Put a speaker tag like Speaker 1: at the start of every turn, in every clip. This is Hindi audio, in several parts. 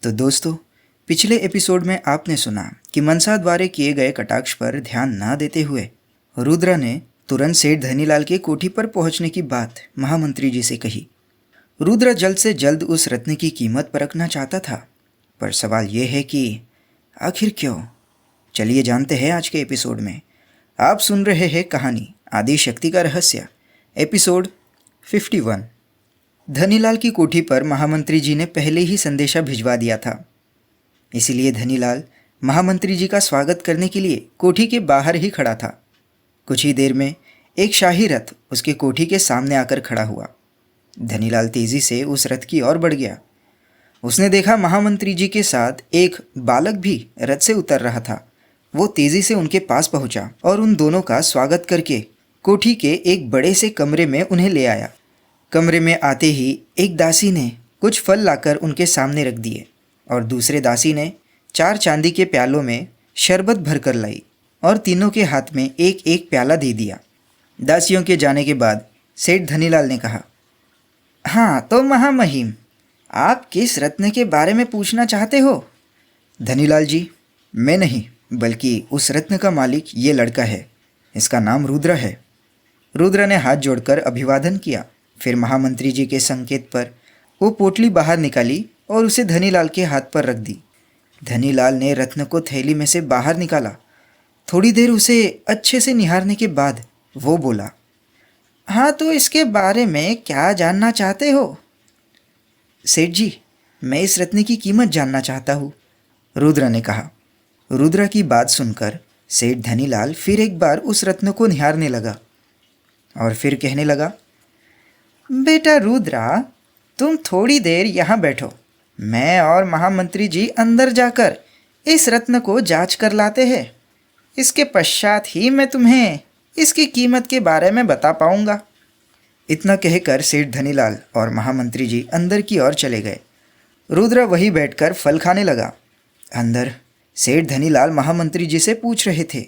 Speaker 1: तो दोस्तों, पिछले एपिसोड में आपने सुना कि मनसा द्वारा किए गए कटाक्ष पर ध्यान न देते हुए रुद्र ने तुरंत सेठ धनीलाल के कोठी पर पहुंचने की बात महामंत्री जी से कही। रुद्र जल्द से जल्द उस रत्न की कीमत परखना चाहता था, पर सवाल यह है कि आखिर क्यों? चलिए जानते हैं आज के एपिसोड में। आप सुन रहे हैं कहानी आदि शक्ति का रहस्य, एपिसोड 51। धनीलाल की कोठी पर महामंत्री जी ने पहले ही संदेशा भिजवा दिया था, इसीलिए धनीलाल महामंत्री जी का स्वागत करने के लिए कोठी के बाहर ही खड़ा था। कुछ ही देर में एक शाही रथ उसके कोठी के सामने आकर खड़ा हुआ। धनीलाल तेजी से उस रथ की ओर बढ़ गया। उसने देखा महामंत्री जी के साथ एक बालक भी रथ से उतर रहा था। वो तेजी से उनके पास पहुंचा और उन दोनों का स्वागत करके कोठी के एक बड़े से कमरे में उन्हें ले आया। कमरे में आते ही एक दासी ने कुछ फल लाकर उनके सामने रख दिए और दूसरे दासी ने 4 चांदी के प्यालों में शरबत भरकर लाई और तीनों के हाथ में एक एक प्याला दे दिया। दासियों के जाने के बाद सेठ धनीलाल ने कहा, हाँ तो महामहिम, आप किस रत्न के बारे में पूछना चाहते हो? धनीलाल जी, मैं नहीं बल्कि उस रत्न का मालिक ये लड़का है। इसका नाम रुद्र है। रुद्र ने हाथ जोड़कर अभिवादन किया। फिर महामंत्री जी के संकेत पर वो पोटली बाहर निकाली और उसे धनीलाल के हाथ पर रख दी। धनीलाल ने रत्न को थैली में से बाहर निकाला। थोड़ी देर उसे अच्छे से निहारने के बाद वो बोला, हाँ तो इसके बारे में क्या जानना चाहते हो? सेठ जी, मैं इस रत्न की कीमत जानना चाहता हूँ, रुद्र ने कहा। रुद्र की बात सुनकर सेठ धनीलाल फिर एक बार उस रत्न को निहारने लगा और फिर कहने लगा, बेटा रुद्रा, तुम थोड़ी देर यहाँ बैठो। मैं और महामंत्री जी अंदर जाकर इस रत्न को जांच कर लाते हैं। इसके पश्चात ही मैं तुम्हें इसकी कीमत के बारे में बता पाऊंगा। इतना कहकर सेठ धनीलाल और महामंत्री जी अंदर की ओर चले गए। रुद्र वहीं बैठकर फल खाने लगा। अंदर सेठ धनीलाल महामंत्री जी से पूछ रहे थे,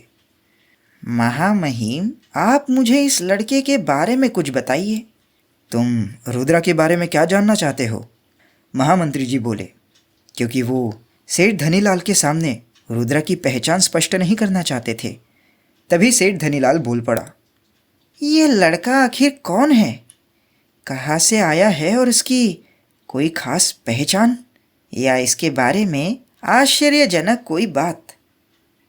Speaker 1: महामहिम, आप मुझे इस लड़के के बारे में कुछ बताइए। तुम रुद्रा के बारे में क्या जानना चाहते हो? महामंत्री जी बोले, क्योंकि वो सेठ धनीलाल के सामने रुद्रा की पहचान स्पष्ट नहीं करना चाहते थे। तभी सेठ धनीलाल बोल पड़ा, ये लड़का आखिर कौन है? कहाँ से आया है और इसकी कोई खास पहचान या इसके बारे में आश्चर्यजनक कोई बात?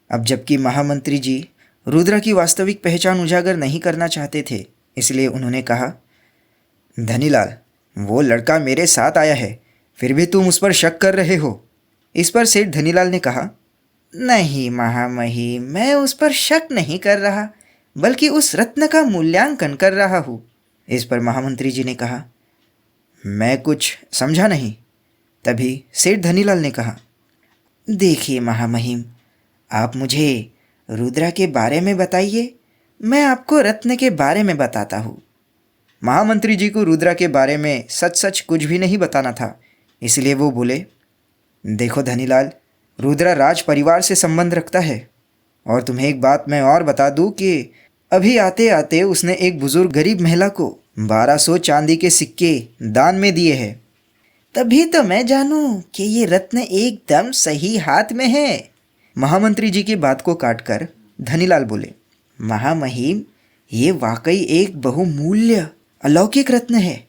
Speaker 1: अब जबकि महामंत्री जी रुद्रा की वास्तविक पहचान उजागर नहीं करना चाहते थे, इसलिए उन्होंने कहा, धनीलाल, वो लड़का मेरे साथ आया है, फिर भी तुम उस पर शक कर रहे हो? इस पर सेठ धनीलाल ने कहा, नहीं महामहिम, मैं उस पर शक नहीं कर रहा, बल्कि उस रत्न का मूल्यांकन कर रहा हूँ। इस पर महामंत्री जी ने कहा, मैं कुछ समझा नहीं। तभी सेठ धनीलाल ने कहा, देखिए महामहिम, आप मुझे रुद्रा के बारे में बताइए, मैं आपको रत्न के बारे में बताता हूँ। महामंत्री जी को रुद्रा के बारे में सच सच कुछ भी नहीं बताना था, इसलिए वो बोले, देखो धनीलाल, रुद्रा राज परिवार से संबंध रखता है और तुम्हें एक बात मैं और बता दूं कि अभी आते आते उसने एक बुजुर्ग गरीब महिला को 1200 चांदी के सिक्के दान में दिए हैं। तभी तो मैं जानूं कि ये रत्न एकदम सही हाथ में है। महामंत्री जी की बात को काटकर धनीलाल बोले, महामहिम, ये वाकई एक बहुमूल्य अलौकिक रत्न है।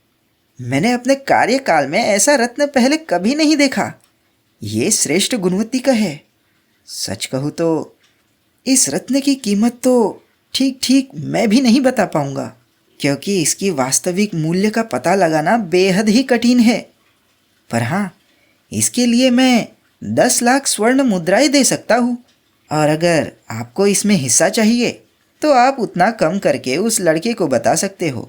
Speaker 1: मैंने अपने कार्यकाल में ऐसा रत्न पहले कभी नहीं देखा। ये श्रेष्ठ गुणवत्ता का है। सच कहूँ तो इस रत्न की कीमत तो ठीक ठीक मैं भी नहीं बता पाऊंगा, क्योंकि इसकी वास्तविक मूल्य का पता लगाना बेहद ही कठिन है। पर हाँ, इसके लिए मैं 10 लाख स्वर्ण मुद्राएं दे सकता हूँ, और अगर आपको इसमें हिस्सा चाहिए तो आप उतना कम करके उस लड़के को बता सकते हो।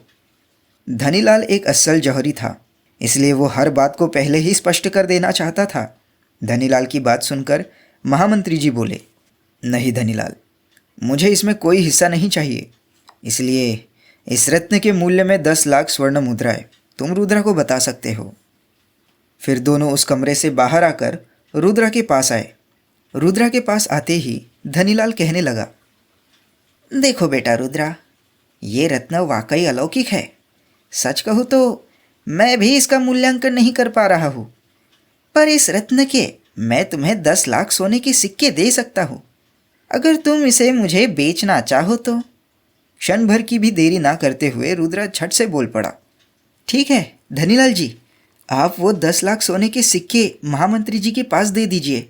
Speaker 1: धनीलाल एक असल जौहरी था, इसलिए वो हर बात को पहले ही स्पष्ट कर देना चाहता था। धनीलाल की बात सुनकर महामंत्री जी बोले, नहीं धनीलाल, मुझे इसमें कोई हिस्सा नहीं चाहिए, इसलिए इस रत्न के मूल्य में 10 लाख स्वर्ण मुद्राएं तुम रुद्रा को बता सकते हो। फिर दोनों उस कमरे से बाहर आकर रुद्रा के पास आए। रुद्रा के पास आते ही धनीलाल कहने लगा, देखो बेटा रुद्रा, ये रत्न वाकई अलौकिक है। सच कहूँ तो मैं भी इसका मूल्यांकन नहीं कर पा रहा हूँ, पर इस रत्न के मैं तुम्हें 10 लाख सोने के सिक्के दे सकता हूँ, अगर तुम इसे मुझे बेचना चाहो तो। क्षण भर की भी देरी ना करते हुए रुद्रा झट से बोल पड़ा, ठीक है धनीलाल जी, आप वो 10 लाख सोने के सिक्के महामंत्री जी के पास दे दीजिए।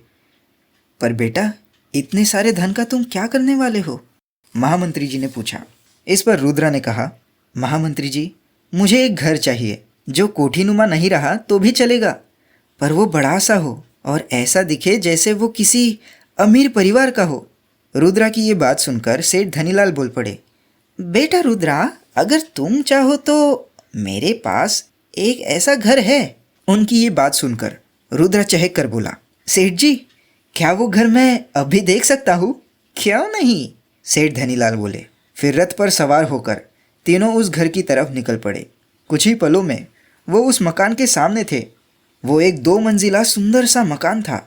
Speaker 1: पर बेटा, इतने सारे धन का तुम क्या करने वाले हो? महामंत्री जी ने पूछा। इस पर रुद्रा ने कहा, महामंत्री जी, मुझे एक घर चाहिए जो कोठीनुमा नहीं रहा तो भी चलेगा, पर वो बड़ा सा हो और ऐसा दिखे जैसे वो किसी अमीर परिवार का हो। रुद्रा की ये बात सुनकर सेठ धनीलाल बोल पड़े, बेटा रुद्रा, अगर तुम चाहो तो मेरे पास एक ऐसा घर है। उनकी ये बात सुनकर रुद्रा चहक कर बोला, सेठ जी, क्या वो घर मैं अभी देख सकता हूँ? क्यों नहीं? सेठ धनीलाल बोले। फिर रथ पर सवार होकर तीनों उस घर की तरफ निकल पड़े। कुछ ही पलों में वो उस मकान के सामने थे। वो एक 2 मंजिला सुंदर सा मकान था।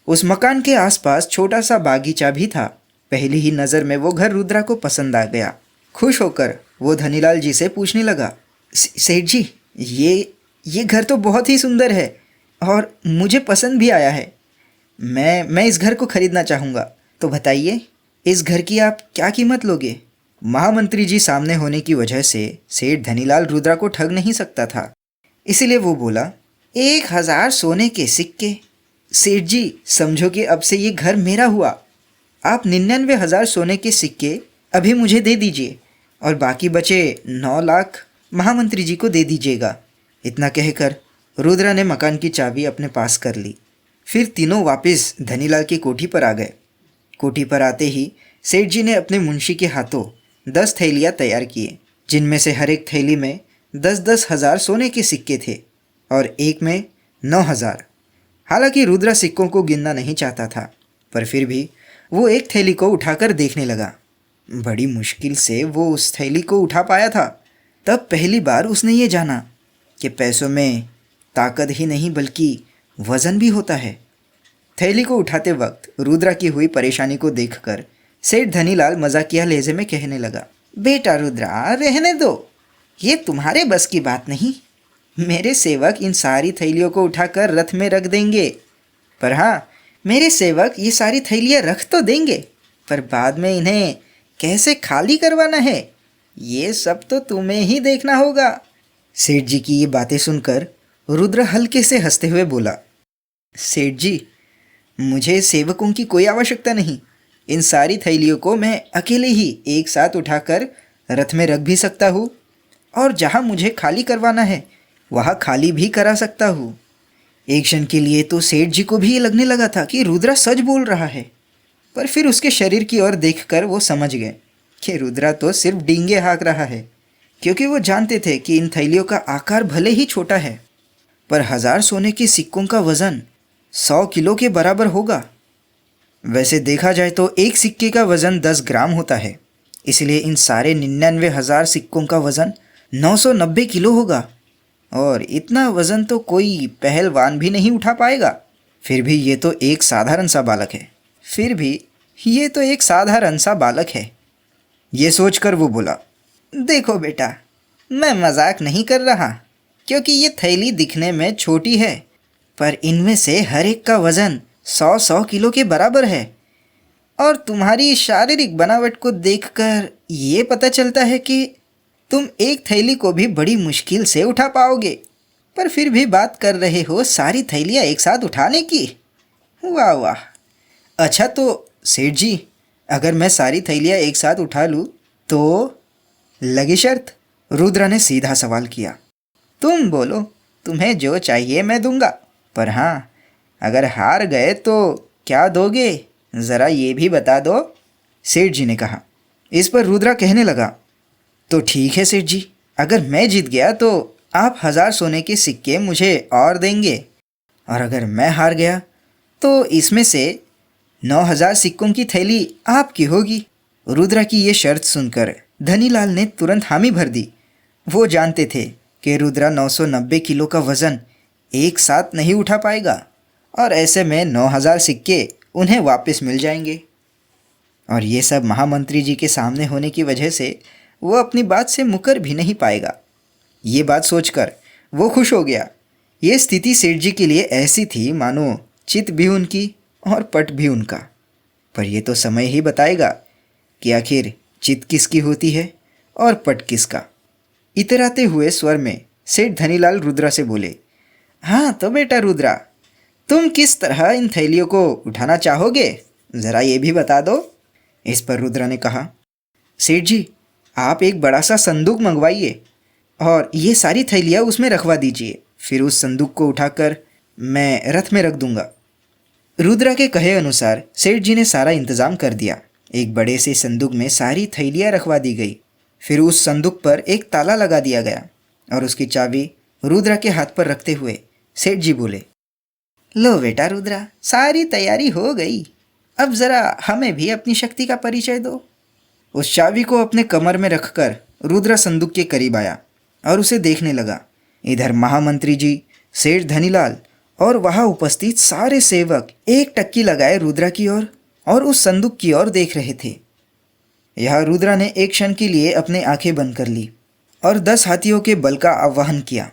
Speaker 1: उस मकान के आसपास छोटा सा बागीचा भी था। पहली ही नज़र में वो घर रुद्रा को पसंद आ गया। खुश होकर वो धनीलाल जी से पूछने लगा, सेठ जी, ये घर तो बहुत ही सुंदर है और मुझे पसंद भी आया है। मैं इस घर को खरीदना चाहूँगा, तो बताइए इस घर की आप क्या कीमत लोगे? महामंत्री जी सामने होने की वजह से सेठ धनीलाल रुद्रा को ठग नहीं सकता था, इसीलिए वो बोला, 1000 सोने के सिक्के। सेठ जी, समझो कि अब से ये घर मेरा हुआ। आप 99,000 सोने के सिक्के अभी मुझे दे दीजिए और बाकी बचे 9 लाख महामंत्री जी को दे दीजिएगा। इतना कहकर रुद्रा ने मकान की चाबी अपने पास कर ली। फिर तीनों वापस धनीलाल की कोठी पर आ गए। कोठी पर आते ही सेठ जी ने अपने मुंशी के हाथों 10 थैलियाँ तैयार किए, जिनमें से हर एक थैली में 10-10 हज़ार सोने के सिक्के थे और एक में 9,000। हालांकि रुद्रा सिक्कों को गिनना नहीं चाहता था, पर फिर भी वो एक थैली को उठाकर देखने लगा। बड़ी मुश्किल से वो उस थैली को उठा पाया था। तब पहली बार उसने ये जाना कि पैसों में ताकत ही नहीं बल्कि वज़न भी होता है। थैली को उठाते वक्त रुद्रा की हुई परेशानी को देखकर सेठ धनीलाल मजाकिया लहजे में कहने लगा, बेटा रुद्रा, रहने दो, ये तुम्हारे बस की बात नहीं। मेरे सेवक इन सारी थैलियों को उठाकर रथ में रख देंगे। पर हाँ, मेरे सेवक ये सारी थैलियाँ रख तो देंगे, पर बाद में इन्हें कैसे खाली करवाना है, ये सब तो तुम्हें ही देखना होगा। सेठ जी की ये बातें सुनकर रुद्र हल्के से हंसते हुए बोला, सेठ जी, मुझे सेवकों की कोई आवश्यकता नहीं। इन सारी थैलियों को मैं अकेले ही एक साथ उठाकर रथ में रख भी सकता हूँ और जहाँ मुझे खाली करवाना है वहाँ खाली भी करा सकता हूँ। एक क्षण के लिए तो सेठ जी को भी ये लगने लगा था कि रुद्रा सच बोल रहा है, पर फिर उसके शरीर की ओर देखकर वो समझ गए कि रुद्रा तो सिर्फ डींगे हाँक रहा है, क्योंकि वो जानते थे कि इन थैलियों का आकार भले ही छोटा है, पर 1000 सोने के सिक्कों का वज़न 100 किलो के बराबर होगा। वैसे देखा जाए तो एक सिक्के का वज़न 10 ग्राम होता है, इसलिए इन सारे 99,000 सिक्कों का वज़न 990 किलो होगा और इतना वज़न तो कोई पहलवान भी नहीं उठा पाएगा। फिर भी ये तो एक साधारण सा बालक है। ये सोचकर वो बोला, देखो बेटा, मैं मजाक नहीं कर रहा, क्योंकि ये थैली दिखने में छोटी है, पर इनमें से हर एक का वज़न 100-100 किलो के बराबर है और तुम्हारी शारीरिक बनावट को देखकर ये पता चलता है कि तुम एक थैली को भी बड़ी मुश्किल से उठा पाओगे, पर फिर भी बात कर रहे हो सारी थैलियाँ एक साथ उठाने की। वाह वाह। अच्छा तो सेठ जी, अगर मैं सारी थैलियाँ एक साथ उठा लूँ तो लगी शर्त? रुद्रा ने सीधा सवाल किया। तुम बोलो, तुम्हें जो चाहिए मैं दूंगा, पर हाँ, अगर हार गए तो क्या दोगे, ज़रा ये भी बता दो, सेठ जी ने कहा। इस पर रुद्रा कहने लगा, तो ठीक है सेठ जी, अगर मैं जीत गया तो आप 1000 सोने के सिक्के मुझे और देंगे, और अगर मैं हार गया तो इसमें से 9000 सिक्कों की थैली आपकी होगी। रुद्रा की ये शर्त सुनकर धनीलाल ने तुरंत हामी भर दी। वो जानते थे कि रुद्रा 990 किलो का वज़न एक साथ नहीं उठा पाएगा और ऐसे में 9000 सिक्के उन्हें वापस मिल जाएंगे। और ये सब महामंत्री जी के सामने होने की वजह से वो अपनी बात से मुकर भी नहीं पाएगा। ये बात सोचकर वो खुश हो गया ये स्थिति सेठ जी के लिए ऐसी थी मानो चित भी उनकी और पट भी उनका। पर ये तो समय ही बताएगा कि आखिर चित किसकी होती है और पट किसका। इतराते हुए स्वर में सेठ धनीलाल रुद्रा से बोले, हाँ तो बेटा रुद्रा, तुम किस तरह इन थैलियों को उठाना चाहोगे, ज़रा ये भी बता दो। इस पर रुद्रा ने कहा, सेठ जी आप एक बड़ा सा संदूक मंगवाइए और ये सारी थैलियाँ उसमें रखवा दीजिए, फिर उस संदूक को उठाकर मैं रथ में रख दूंगा। रुद्रा के कहे अनुसार सेठ जी ने सारा इंतज़ाम कर दिया। एक बड़े से संदूक में सारी थैलियाँ रखवा दी गई। फिर उस संदूक पर एक ताला लगा दिया गया और उसकी चाबी रुद्रा के हाथ पर रखते हुए सेठ जी बोले, लो बेटा रुद्रा, सारी तैयारी हो गई, अब ज़रा हमें भी अपनी शक्ति का परिचय दो। उस चाबी को अपने कमर में रखकर रुद्रा संदूक के करीब आया और उसे देखने लगा। इधर महामंत्री जी, सेठ धनीलाल और वहाँ उपस्थित सारे सेवक एक टक्की लगाए रुद्रा की ओर और उस संदूक की ओर देख रहे थे। यहाँ रुद्रा ने एक क्षण के लिए अपनी आंखें बंद कर ली और 10 हाथियों के बल का आवाहन किया।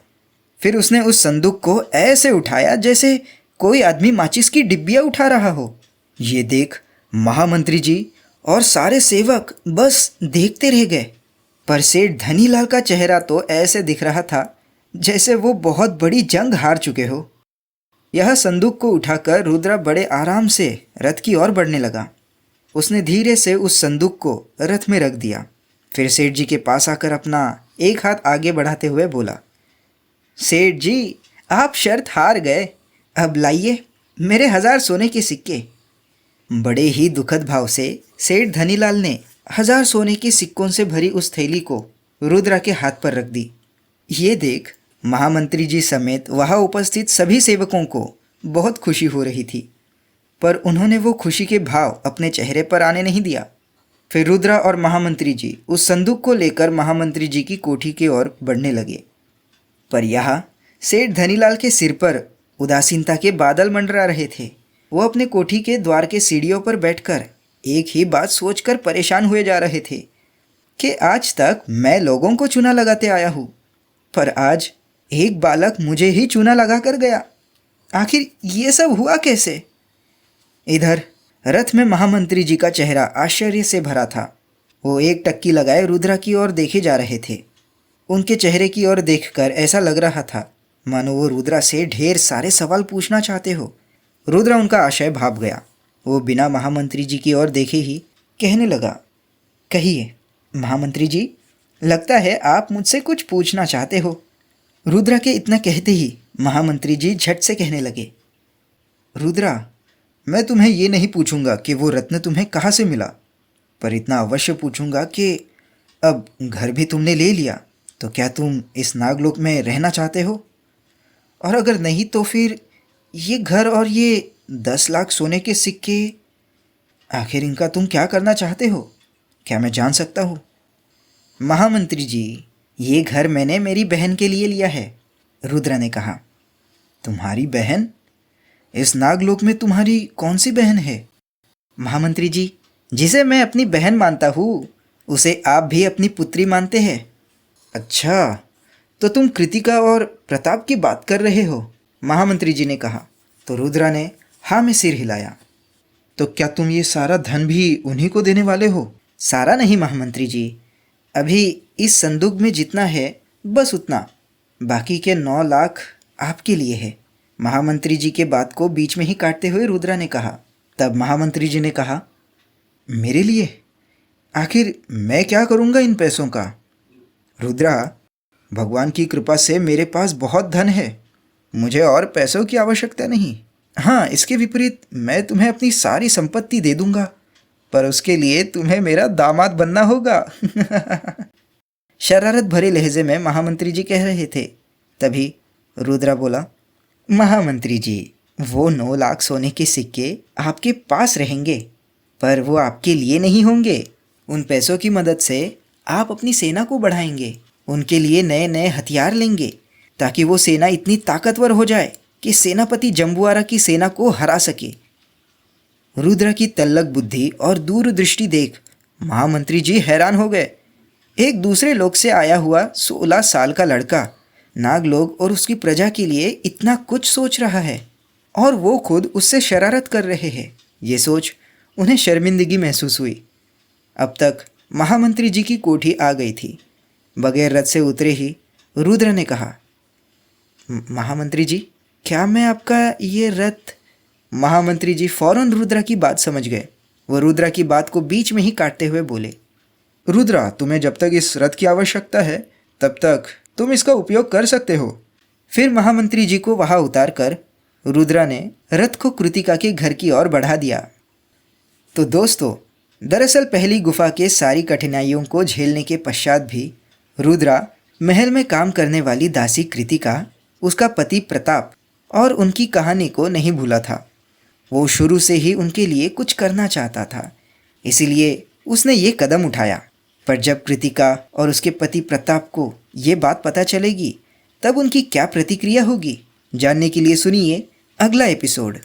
Speaker 1: फिर उसने उस संदूक को ऐसे उठाया जैसे कोई आदमी माचिस की डिब्बियाँ उठा रहा हो। ये देख महामंत्री जी और सारे सेवक बस देखते रह गए। पर सेठ धनीलाल का चेहरा तो ऐसे दिख रहा था जैसे वो बहुत बड़ी जंग हार चुके हो। यह संदूक को उठाकर रुद्रा बड़े आराम से रथ की ओर बढ़ने लगा। उसने धीरे से उस संदूक को रथ में रख दिया। फिर सेठ जी के पास आकर अपना एक हाथ आगे बढ़ाते हुए बोला, सेठ जी आप शर्त हार गए, अब लाइए मेरे 1000 सोने के सिक्के। बड़े ही दुखद भाव से सेठ धनीलाल ने 1000 सोने के सिक्कों से भरी उस थैली को रुद्रा के हाथ पर रख दी। ये देख महामंत्री जी समेत वहाँ उपस्थित सभी सेवकों को बहुत खुशी हो रही थी, पर उन्होंने वो खुशी के भाव अपने चेहरे पर आने नहीं दिया। फिर रुद्रा और महामंत्री जी उस संदूक को लेकर महामंत्री जी की कोठी की ओर बढ़ने लगे। पर यहाँ सेठ धनीलाल के सिर पर उदासीनता के बादल मंडरा रहे थे। वो अपने कोठी के द्वार के सीढ़ियों पर बैठकर एक ही बात सोचकर परेशान हुए जा रहे थे कि आज तक मैं लोगों को चूना लगाते आया हूँ, पर आज एक बालक मुझे ही चूना लगा कर गया। आखिर ये सब हुआ कैसे? इधर रथ में महामंत्री जी का चेहरा आश्चर्य से भरा था। वो एक टक्की लगाए रुद्रा की ओर देखे जा रहे थे। उनके चेहरे की ओर देखकर ऐसा लग रहा था मानो वो रुद्रा से ढेर सारे सवाल पूछना चाहते हो। रुद्रा उनका आशय भाप गया। वो बिना महामंत्री जी की ओर देखे ही कहने लगा, कहिए महामंत्री जी, लगता है आप मुझसे कुछ पूछना चाहते हो। रुद्रा के इतना कहते ही महामंत्री जी झट से कहने लगे, रुद्रा, मैं तुम्हें ये नहीं पूछूंगा कि वो रत्न तुम्हें कहाँ से मिला, पर इतना अवश्य पूछूंगा कि अब घर भी तुमने ले लिया तो क्या तुम इस नागलोक में रहना चाहते हो? और अगर नहीं तो फिर ये घर और ये 10 लाख सोने के सिक्के, आखिर इनका तुम क्या करना चाहते हो? क्या मैं जान सकता हूँ? महामंत्री जी, ये घर मैंने मेरी बहन के लिए लिया है, रुद्रा ने कहा। तुम्हारी बहन? इस नागलोक में तुम्हारी कौन सी बहन है? महामंत्री जी, जिसे मैं अपनी बहन मानता हूँ उसे आप भी अपनी पुत्री मानते हैं। अच्छा, तो तुम कृतिका और प्रताप की बात कर रहे हो, महामंत्री जी ने कहा। तो रुद्रा ने हाँ में सिर हिलाया। तो क्या तुम ये सारा धन भी उन्हीं को देने वाले हो? सारा नहीं महामंत्री जी, अभी इस संदूक में जितना है बस उतना, बाकी के 9 लाख आपके लिए है। महामंत्री जी के बात को बीच में ही काटते हुए रुद्रा ने कहा। तब महामंत्री जी ने कहा, मेरे लिए? आखिर मैं क्या करूँगा इन पैसों का? रुद्रा, भगवान की कृपा से मेरे पास बहुत धन है, मुझे और पैसों की आवश्यकता नहीं। हाँ, इसके विपरीत मैं तुम्हें अपनी सारी संपत्ति दे दूंगा, पर उसके लिए तुम्हें मेरा दामाद बनना होगा। शरारत भरे लहजे में महामंत्री जी कह रहे थे। तभी रुद्रा बोला, महामंत्री जी, वो 9 लाख सोने के सिक्के आपके पास रहेंगे, पर वो आपके लिए नहीं होंगे। उन पैसों की मदद से आप अपनी सेना को बढ़ाएंगे, उनके लिए नए नए हथियार लेंगे, ताकि वो सेना इतनी ताकतवर हो जाए कि सेनापति जम्बुआरा की सेना को हरा सके। रुद्रा की तल्लक बुद्धि और दूरदृष्टि देख महामंत्री जी हैरान हो गए। एक दूसरे लोक से आया हुआ 16 साल का लड़का नागलोक और उसकी प्रजा के लिए इतना कुछ सोच रहा है और वो खुद उससे शरारत कर रहे हैं। ये सोच उन्हें शर्मिंदगी महसूस हुई। अब तक महामंत्री जी की कोठी आ गई थी। बगैर रथ से उतरे ही रुद्र ने कहा, महामंत्री जी, क्या मैं आपका ये रथ। महामंत्री जी फौरन रुद्रा की बात समझ गए। वो रुद्रा की बात को बीच में ही काटते हुए बोले, रुद्रा, तुम्हें जब तक इस रथ की आवश्यकता है तब तक तुम इसका उपयोग कर सकते हो। फिर महामंत्री जी को वहां उतार कर रुद्रा ने रथ को कृतिका के घर की ओर बढ़ा दिया। तो दोस्तों, दरअसल पहली गुफा के सारी कठिनाइयों को झेलने के पश्चात भी रुद्रा महल में काम करने वाली दासी कृतिका, उसका पति प्रताप और उनकी कहानी को नहीं भूला था। वो शुरू से ही उनके लिए कुछ करना चाहता था, इसीलिए उसने ये कदम उठाया। पर जब कृतिका और उसके पति प्रताप को ये बात पता चलेगी तब उनकी क्या प्रतिक्रिया होगी, जानने के लिए सुनिए अगला एपिसोड।